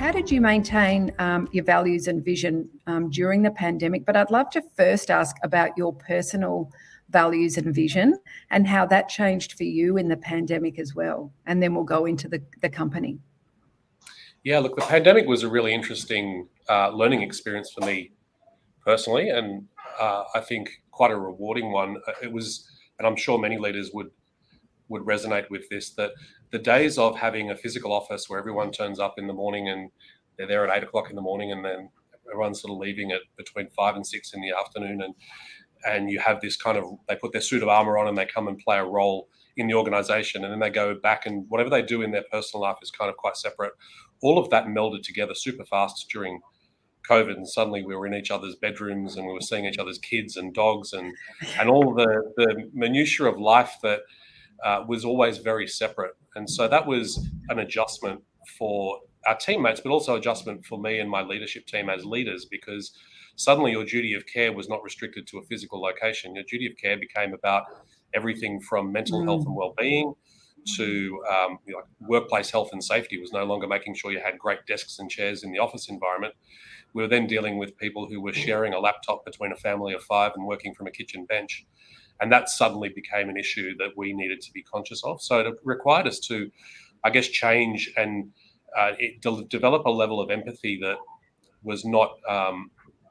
how did you maintain your values and vision during the pandemic? But I'd love to first ask about your personal values and vision and how that changed for you in the pandemic as well. And then we'll go into the company. Yeah, look, the pandemic was a really interesting learning experience for me personally, and I think quite a rewarding one. It was, and I'm sure many leaders would resonate with this, that the days of having a physical office where everyone turns up in the morning and they're there at 8 o'clock in the morning, and then everyone's sort of leaving at between 5 and 6 in the afternoon, and you have this kind of, they put their suit of armor on and they come and play a role in the organization, and then they go back and whatever they do in their personal life is kind of quite separate. All of that melded together super fast during COVID, and suddenly we were in each other's bedrooms and we were seeing each other's kids and dogs and all the minutiae of life that was always very separate. And so that was an adjustment for our teammates, but also adjustment for me and my leadership team as leaders, because suddenly your duty of care was not restricted to a physical location. Your duty of care became about everything from mental health and well-being to workplace health and safety. Was no longer making sure you had great desks and chairs in the office environment. We were then dealing with people who were sharing a laptop between a family of 5 and working from a kitchen bench. And that suddenly became an issue that we needed to be conscious of. So it required us to, I guess, change and develop a level of empathy that was not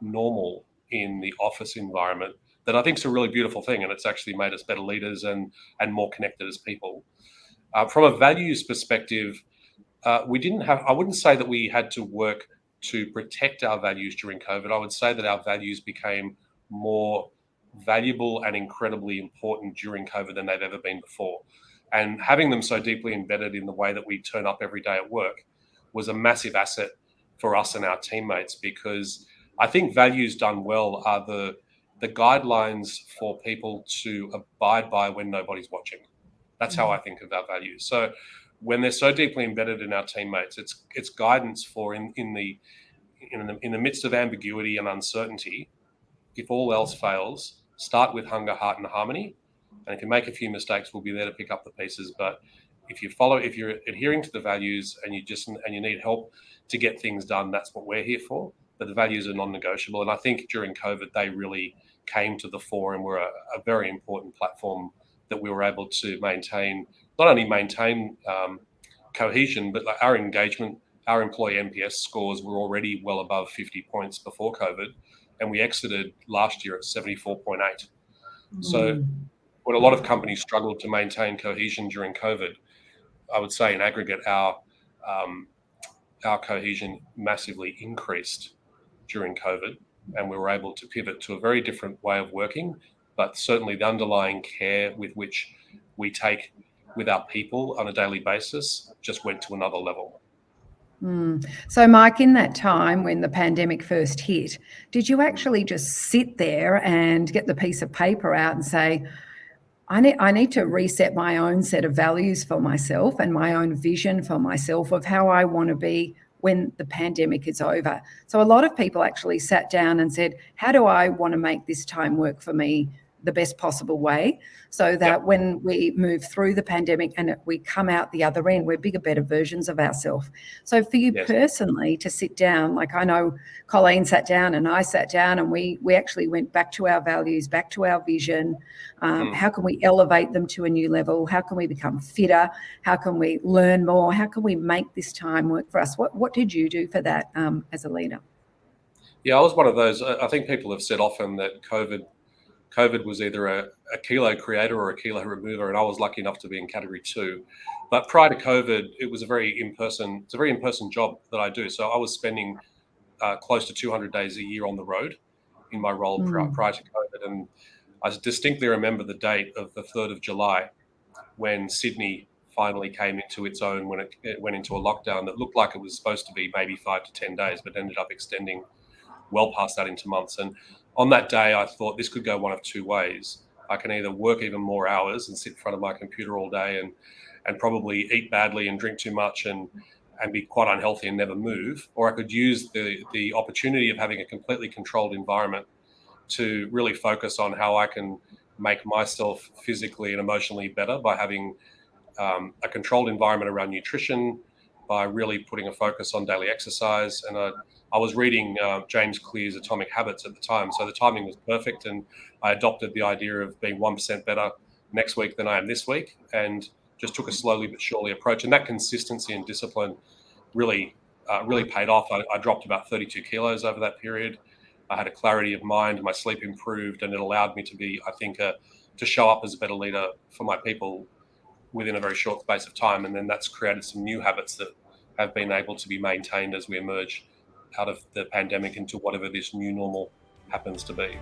normal in the office environment, that I think is a really beautiful thing. And it's actually made us better leaders and more connected as people. From a values perspective, I wouldn't say that we had to work to protect our values during COVID. I would say that our values became more valuable and incredibly important during COVID than they've ever been before. And having them so deeply embedded in the way that we turn up every day at work was a massive asset for us and our teammates, because I think values done well are the guidelines for people to abide by when nobody's watching. That's how I think of our values. So when they're so deeply embedded in our teammates, it's guidance for in the midst of ambiguity and uncertainty. If all else fails, start with hunger, heart, and harmony. And if you make a few mistakes, we'll be there to pick up the pieces. But if you're adhering to the values and you need help to get things done, that's what we're here for. But the values are non-negotiable. And I think during COVID, they really came to the fore and were a very important platform that we were able to not only maintain cohesion, but like our engagement, our employee NPS scores were already well above 50 points before COVID. And we exited last year at 74.8. So when a lot of companies struggled to maintain cohesion during COVID, I would say in aggregate, our cohesion massively increased during COVID, and we were able to pivot to a very different way of working. But certainly the underlying care with which we take with our people on a daily basis just went to another level. So, Mike, in that time when the pandemic first hit, did you actually just sit there and get the piece of paper out and say, I need to reset my own set of values for myself and my own vision for myself of how I want to be when the pandemic is over? So a lot of people actually sat down and said, how do I want to make this time work for me the best possible way, so that when we move through the pandemic and we come out the other end, we're bigger, better versions of ourselves. So for you personally to sit down, like I know Colleen sat down and I sat down and we actually went back to our values, back to our vision. How can we elevate them to a new level? How can we become fitter? How can we learn more? How can we make this time work for us? What did you do for that as a leader? Yeah, I was one of those. I think people have said often that COVID was either a kilo creator or a kilo remover, and I was lucky enough to be in category 2. But prior to COVID, it was a very in-person job that I do. So I was spending close to 200 days a year on the road in my role prior to COVID. And I distinctly remember the date of the 3rd of July when Sydney finally came into its own, when it went into a lockdown that looked like it was supposed to be maybe 5 to 10 days, but ended up extending well past that into months. And on that day, I thought this could go one of two ways. I can either work even more hours and sit in front of my computer all day and probably eat badly and drink too much and be quite unhealthy and never move, or I could use the opportunity of having a completely controlled environment to really focus on how I can make myself physically and emotionally better by having a controlled environment around nutrition, by really putting a focus on daily exercise. And I was reading James Clear's Atomic Habits at the time, so the timing was perfect, and I adopted the idea of being 1% better next week than I am this week, and just took a slowly but surely approach. And that consistency and discipline really paid off. I dropped about 32 kilos over that period. I had a clarity of mind, my sleep improved, and it allowed me to be, I think, to show up as a better leader for my people within a very short space of time. And then that's created some new habits that have been able to be maintained as we emerge out of the pandemic into whatever this new normal happens to be.